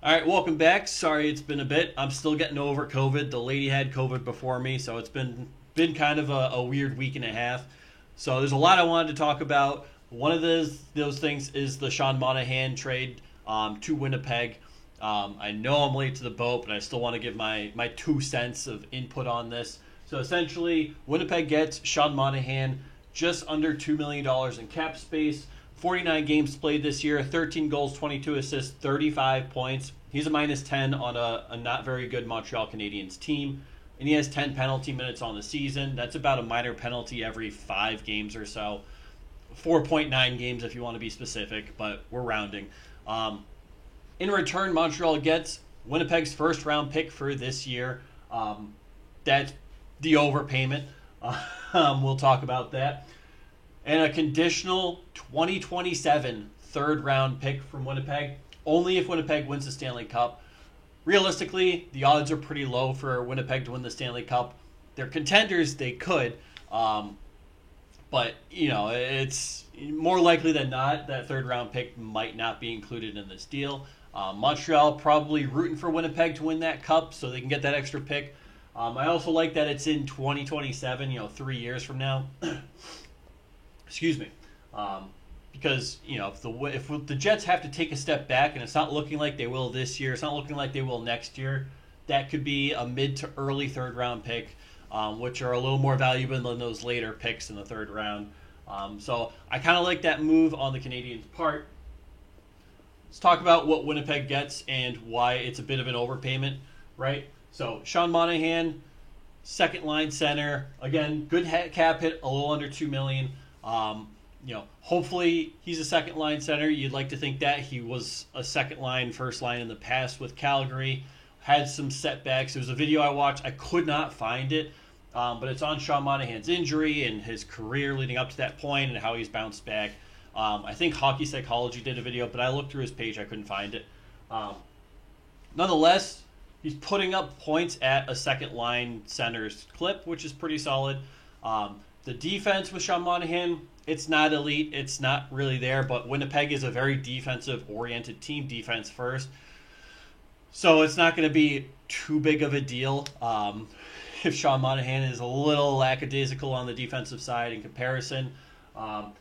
All right, welcome back. Sorry it's been a bit. I'm still getting over COVID. The lady had COVID before me, so it's been kind of a weird week and a half. So there's a lot I wanted to talk about. One of those things is the Sean Monahan trade to Winnipeg. I know I'm late to the boat, but I still want to give my 2 cents of input on this. So essentially, Winnipeg gets Sean Monahan just under $2 million in cap space. 49 games played this year, 13 goals, 22 assists, 35 points. He's a minus 10 on a not very good Montreal Canadiens team, and he has 10 penalty minutes on the season. That's about a minor penalty every 5 games or so. 4.9 games if you want to be specific, but we're rounding. In return, Montreal gets Winnipeg's first round pick for this year. That's the overpayment. We'll talk about that. And a conditional 2027 third round pick from Winnipeg, only if Winnipeg wins the Stanley Cup. Realistically, the odds are pretty low for Winnipeg to win the Stanley Cup. They're contenders, they could. But, it's more likely than not that third round pick might not be included in this deal. Montreal probably rooting for Winnipeg to win that cup so they can get that extra pick. I also like that it's in 2027, 3 years from now. Excuse me. Because, if the Jets have to take a step back and it's not looking like they will this year, it's not looking like they will next year, that could be a mid to early third round pick, which are a little more valuable than those later picks in the third round. So I kind of like that move on the Canadiens' part. Let's talk about what Winnipeg gets and why it's a bit of an overpayment, right? So Sean Monahan, second line center, again, good cap hit, a little under $2 million. Hopefully he's a second line center. You'd like to think that he was a second line, first line in the past with Calgary. Had some setbacks. There was a video I watched. I could not find it, but it's on Sean Monahan's injury and his career leading up to that point and how he's bounced back. I think Hockey Psychology did a video, but I looked through his page. I couldn't find it. Nonetheless, he's putting up points at a second line center's clip, which is pretty solid. The defense with Sean Monahan, it's not elite. It's not really there, but Winnipeg is a very defensive-oriented team, defense first. So it's not going to be too big of a deal if Sean Monahan is a little lackadaisical on the defensive side in comparison.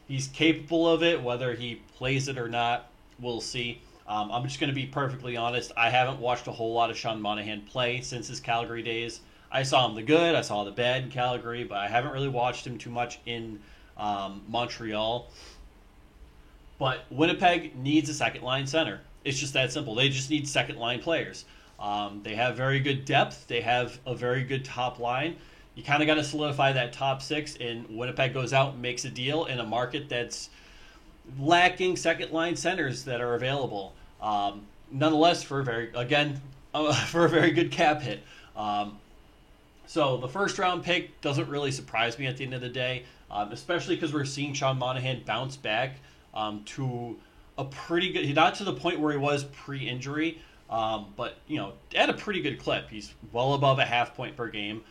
He's capable of it. Whether he plays it or not, we'll see. I'm just going to be perfectly honest. I haven't watched a whole lot of Sean Monahan play since his Calgary days. I saw him the good, I saw the bad in Calgary, but I haven't really watched him too much in Montreal. But Winnipeg needs a second line center. It's just that simple. They just need second line players. They have very good depth. They have a very good top line. You kind of got to solidify that top six, and Winnipeg goes out and makes a deal in a market that's lacking second line centers that are available. Nonetheless, for a very good cap hit. So the first round pick doesn't really surprise me at the end of the day, especially because we're seeing Sean Monahan bounce back to a pretty good, not to the point where he was pre-injury, but at a pretty good clip. He's well above a half point per game.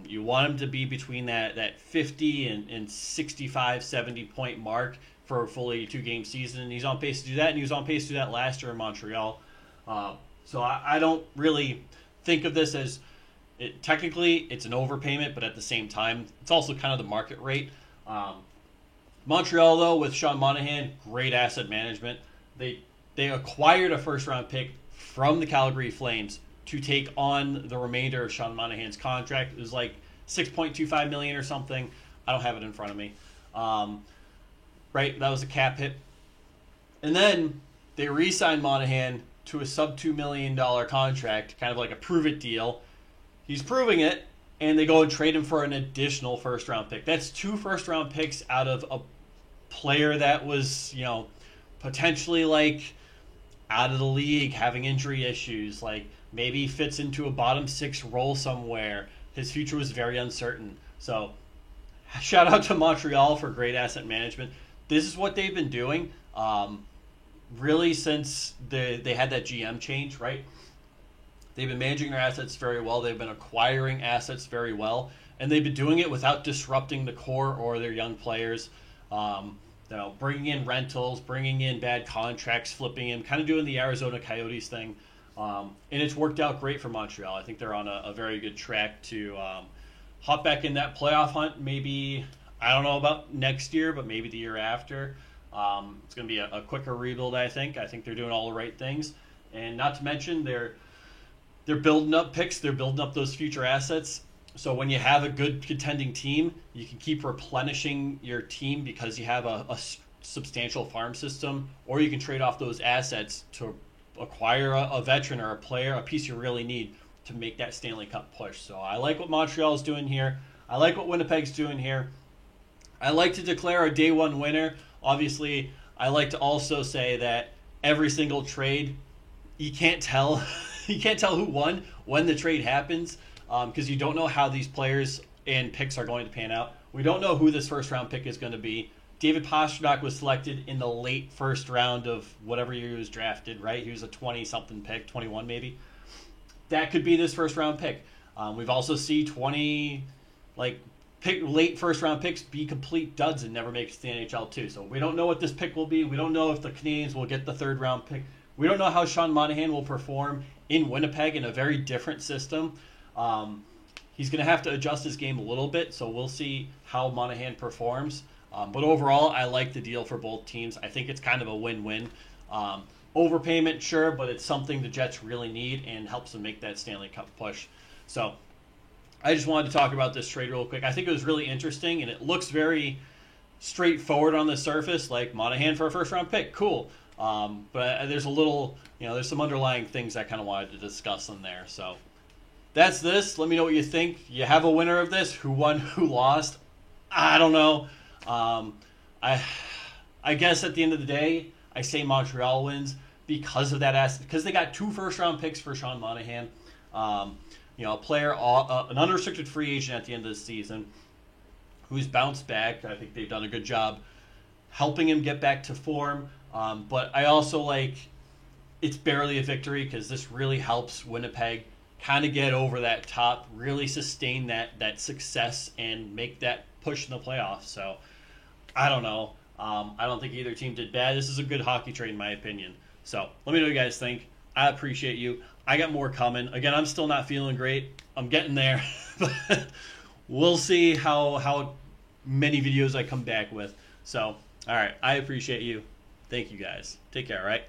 You want him to be between that 50 and 65, 70 point mark for a full 82 game season, and he's on pace to do that, and he was on pace to do that last year in Montreal. So I don't really think of this as technically it's an overpayment, but at the same time, it's also kind of the market rate. Montreal, though, with Sean Monahan, great asset management. They acquired a first-round pick from the Calgary Flames to take on the remainder of Sean Monahan's contract. It was like $6.25 million or something. I don't have it in front of me. Right, that was a cap hit. And then they re-signed Monahan to a sub-$2 million contract, kind of like a prove-it deal. He's proving it, and they go and trade him for an additional first-round pick. That's 2 first-round picks out of a player that was, potentially like out of the league, having injury issues, like maybe fits into a bottom 6 role somewhere. His future was very uncertain. So shout out to Montreal for great asset management. This is what they've been doing really since they had that GM change, right? They've been managing their assets very well. They've been acquiring assets very well. And they've been doing it without disrupting the core or their young players. Bringing in rentals, bringing in bad contracts, flipping him, kind of doing the Arizona Coyotes thing. And it's worked out great for Montreal. I think they're on a very good track to hop back in that playoff hunt. Maybe, I don't know about next year, but maybe the year after. It's going to be a quicker rebuild, I think. I think they're doing all the right things. And not to mention, they're building up picks. They're building up those future assets. So when you have a good contending team, you can keep replenishing your team because you have a substantial farm system, or you can trade off those assets to acquire a veteran or a player, a piece you really need to make that Stanley Cup push. So I like what Montreal is doing here. I like what Winnipeg's doing here. I like to declare a day one winner. Obviously, I like to also say that every single trade, you can't tell who won when the trade happens, because you don't know how these players and picks are going to pan out. We don't know who this first round pick is going to be. David Pastrnak was selected in the late first round of whatever year he was drafted, right? He was a 20-something pick, 21 maybe. That could be this first round pick. We've also seen late first round picks be complete duds and never make it to the NHL too. So we don't know what this pick will be. We don't know if the Canadiens will get the third round pick. We don't know how Sean Monahan will perform in Winnipeg in a very different system. He's going to have to adjust his game a little bit, so we'll see how Monahan performs. But overall, I like the deal for both teams. I think it's kind of a win-win. Overpayment, sure, but it's something the Jets really need and helps them make that Stanley Cup push. So I just wanted to talk about this trade real quick. I think it was really interesting, and it looks very straightforward on the surface, like Monahan for a first-round pick. Cool. But there's a little, there's some underlying things I kind of wanted to discuss in there. So that's this. Let me know what you think. You have a winner of this. Who won? Who lost? I don't know. I guess at the end of the day, I say Montreal wins because of that asset, because they got 2 first-round picks for Sean Monahan. A player, an unrestricted free agent at the end of the season who's bounced back. I think they've done a good job helping him get back to form. But I also it's barely a victory because this really helps Winnipeg kind of get over that top, really sustain that success and make that push in the playoffs. So I don't know. I don't think either team did bad. This is a good hockey trade in my opinion. So let me know what you guys think. I appreciate you. I got more coming. Again, I'm still not feeling great. I'm getting there. But we'll see how many videos I come back with. So, all right. I appreciate you. Thank you guys. Take care, all right?